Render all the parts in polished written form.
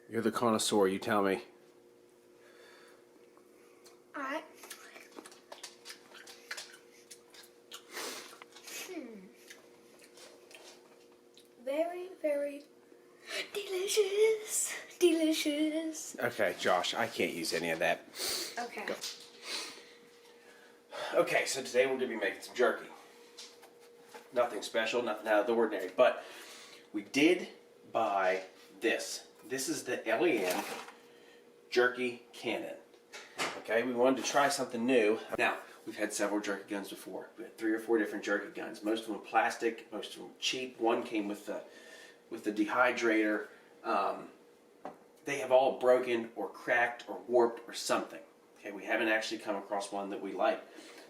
You're the connoisseur, you tell me. Alright. Very, very delicious. Delicious. Okay, Josh, I can't use any of that. Okay. Go. Okay, so today we're going to be making some jerky. Nothing special, nothing out of the ordinary, but we did buy this. This is the LEM Jerky Cannon. Okay, we wanted to try something new. Now, we've had several jerky guns before. We had 3 or 4 different jerky guns. Most of them plastic, most of them cheap. One came with the dehydrator. They have all broken or cracked or warped or something. Okay, we haven't actually come across one that we like.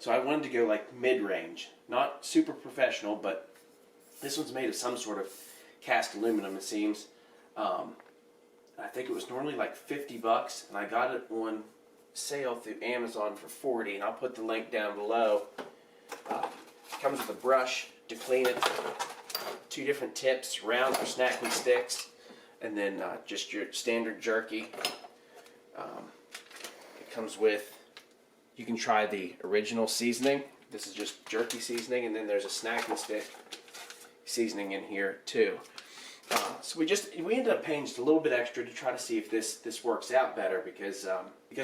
So I wanted to go like mid-range, not super professional, but this one's made of some sort of cast aluminum, it seems. I think it was normally like $50, and I got it on sale through Amazon for $40, and I'll put the link down below. It comes with a brush to clean it, 2 different tips, round for snacking sticks, and then just your standard jerky. It comes with, you can try the original seasoning. This is just jerky seasoning, and then there's a snacking stick seasoning in here too. So we ended up paying just a little bit extra to try to see if this works out better because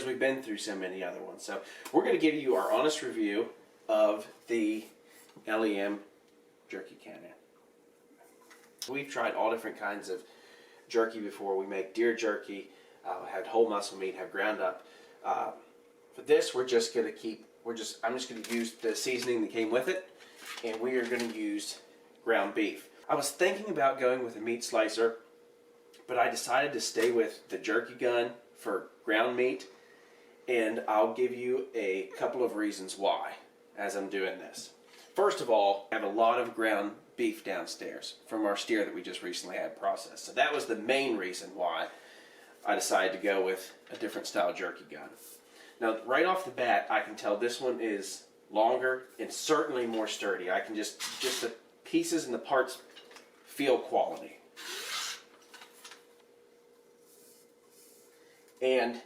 we've been through so many other ones. So we're going to give you our honest review of the LEM Jerky Cannon. We've tried all different kinds of jerky before. We make deer jerky, had whole muscle meat, have ground up. For this, I'm just going to use the seasoning that came with it, and we are going to use ground beef. I was thinking about going with a meat slicer, but I decided to stay with the jerky gun for ground meat, and I'll give you a couple of reasons why as I'm doing this. First of all, I have a lot of ground beef downstairs from our steer that we just recently had processed. So that was the main reason why I decided to go with a different style jerky gun. Now, right off the bat, I can tell this one is longer and certainly more sturdy. I can just the pieces and the parts feel quality. And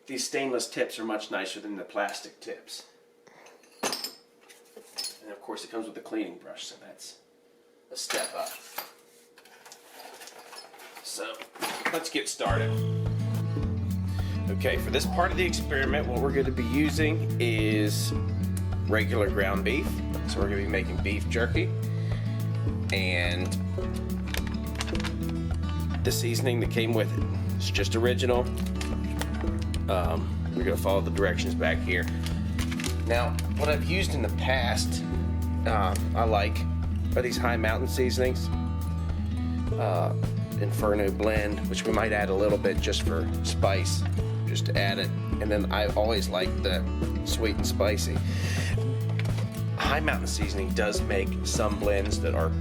these stainless tips are much nicer than the plastic tips. And of course it comes with a cleaning brush, so that's a step up. So let's get started. Okay, for this part of the experiment, what we're going to be using is regular ground beef. So we're going to be making beef jerky. And the seasoning that came with it. It's just original. We're going to follow the directions back here. Now, what I've used in the past, I like, are these high mountain seasonings. Inferno blend, which we might add a little bit just for spice, just to add it. And then I always like the sweet and spicy. High mountain seasoning does make some blends that are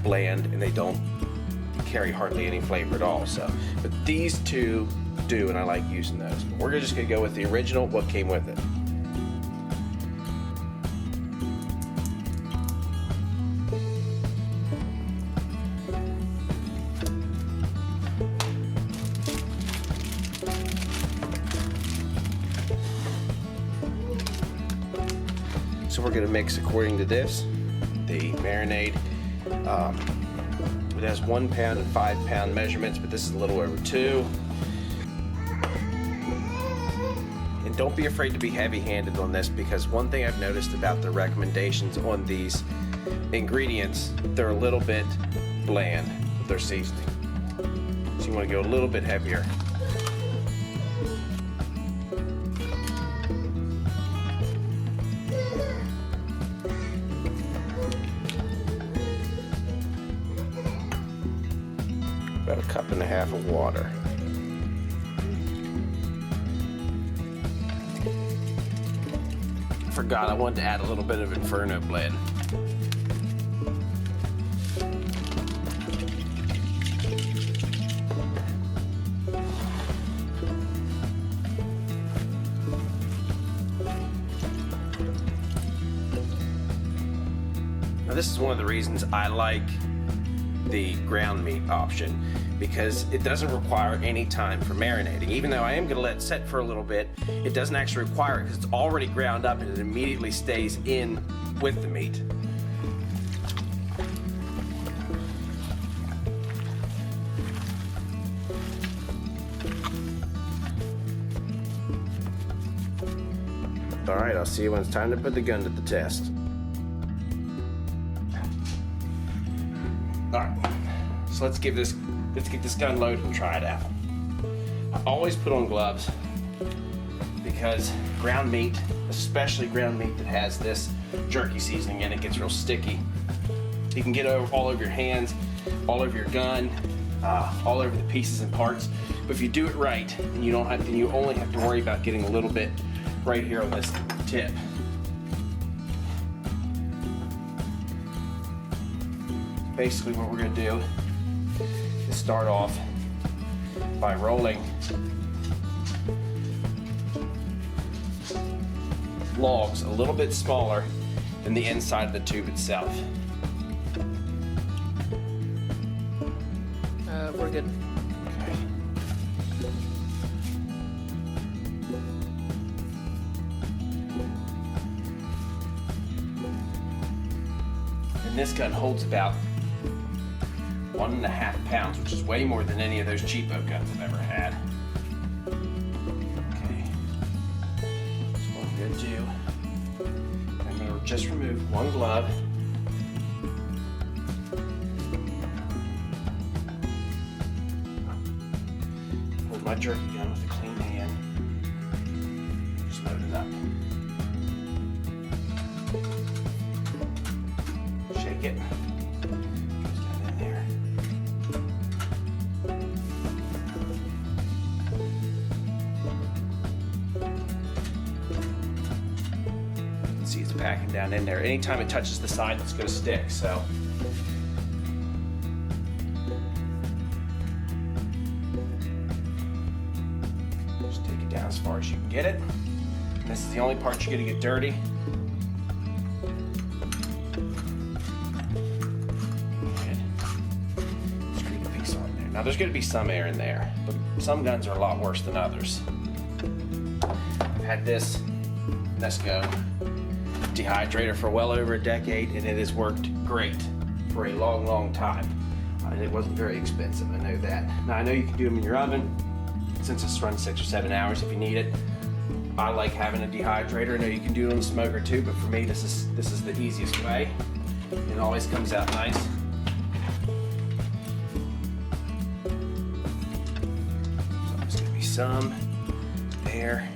bland and they don't carry hardly any flavor at all. So, but these two do, and I like using those. But we're just going to go with the original, what came with it. So we're going to mix according to this. The marinade, it has 1 pound and 5 pound measurements, but this is a little over 2. And don't be afraid to be heavy-handed on this, because one thing I've noticed about the recommendations on these ingredients, they're a little bit bland with their seasoning. So you want to go a little bit heavier. About 1.5 cups of water. Forgot I wanted to add a little bit of Inferno blend. Now this is one of the reasons I like the ground meat option because it doesn't require any time for marinating. Even though I am going to let it set for a little bit, it doesn't actually require it because it's already ground up and it immediately stays in with the meat. All right, I'll see you when it's time to put the gun to the test. All right, so let's get this gun loaded and try it out. I always put on gloves because ground meat, especially ground meat that has this jerky seasoning in it, gets real sticky. You can get all over your hands, all over your gun, all over the pieces and parts. But if you do it right, then you only have to worry about getting a little bit right here on this tip. Basically what we're going to do is start off by rolling logs a little bit smaller than the inside of the tube itself. We're good. Okay. And this gun holds about 1.5 pounds, which is way more than any of those cheapo guns I've ever had. Okay. So what I'm going to do, I'm going to just remove one glove. Hold my jerky gun with a clean hand. Just load it up. Shake it. Goes down in there. You can see it's packing down in there. Anytime it touches the side, it's going to stick. So. Just take it down as far as you can get it. And this is the only part you're going to get dirty. Now there's going to be some air in there, but some guns are a lot worse than others. I've had this Nesco dehydrator for well over a decade, and it has worked great for a long, long time. And it wasn't very expensive, I know that. Now I know you can do them in your oven, since it's run 6 or 7 hours if you need it. I like having a dehydrator. I know you can do it on the smoker too, but for me this is the easiest way. It always comes out nice. Some air.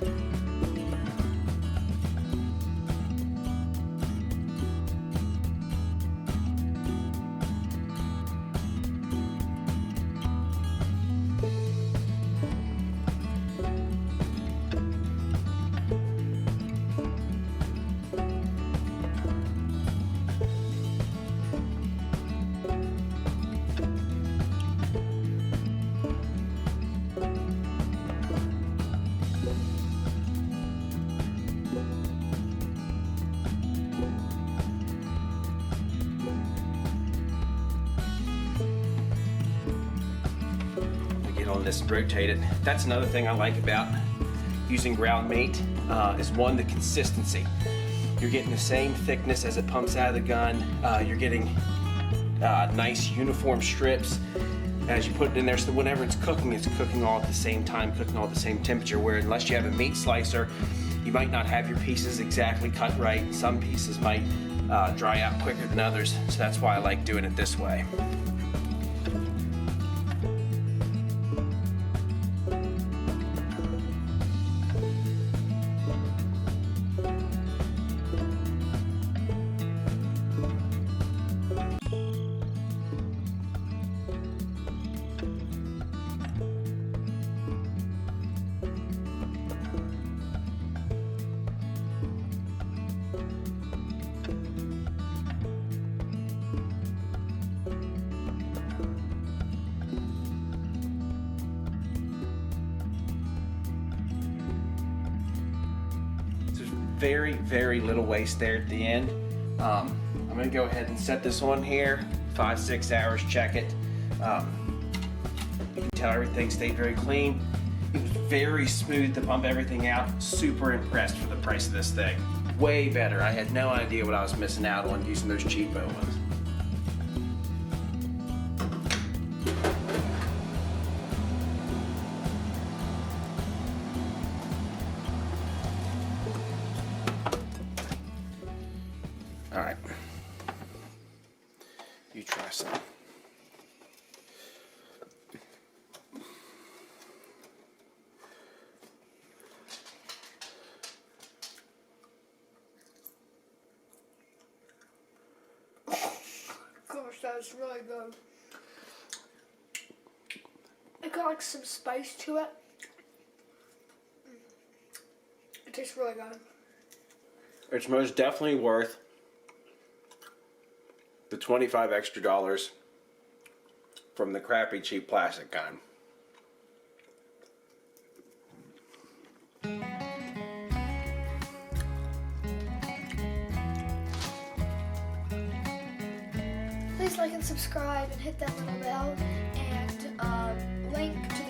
On this and rotate it. That's another thing I like about using ground meat is one, the consistency. You're getting the same thickness as it pumps out of the gun. You're getting nice uniform strips as you put it in there, so whenever it's cooking all at the same time, cooking all at the same temperature, where unless you have a meat slicer, you might not have your pieces exactly cut right. Some pieces might dry out quicker than others, so that's why I like doing it this way. Very, very little waste there at the end. I'm going to go ahead and set this on here 5-6 hours, check it. You can tell everything stayed very clean. It was very smooth to pump everything out. Super impressed for the price of this thing. Way better. I had no idea what I was missing out on using those cheapo ones. All right. You try some. Gosh, that's really good. It got like some spice to it. It tastes really good. It's most definitely worth the $25 extra from the crappy cheap plastic kind. Please like and subscribe and hit that little bell, and link to the